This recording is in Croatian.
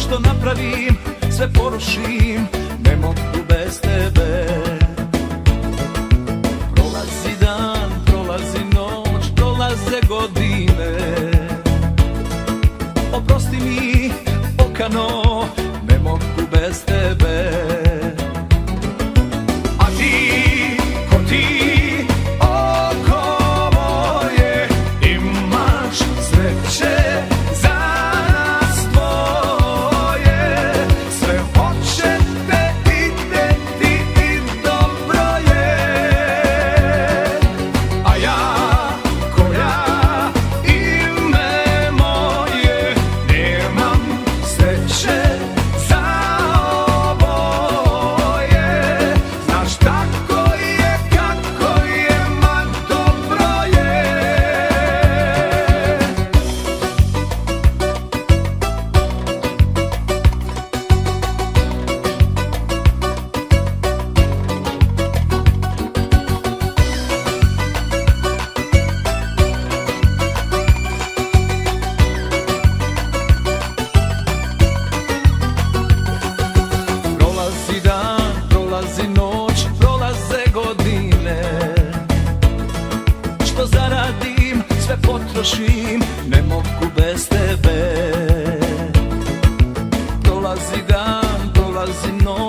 što napravim, sve porušim, ne mogu bez tebe. Prolazi dan, prolazi noć, prolaze godine. Oprosti mi, okano, ne mogu bez tebe. A ti, ko ti, oko moje, imaš sreće za nas dvoje. Sve hoćete, ideti i dobro je. A ja, koja ime moje, nemam sreće za oboje. Znaš tako je, kako je, ma dobro je. Prolazi dan, prolazi noć, prolaze godine. Što zaradim, sve potrošim, ne mogu bez tebe. Prolazi dan, prolazi noć,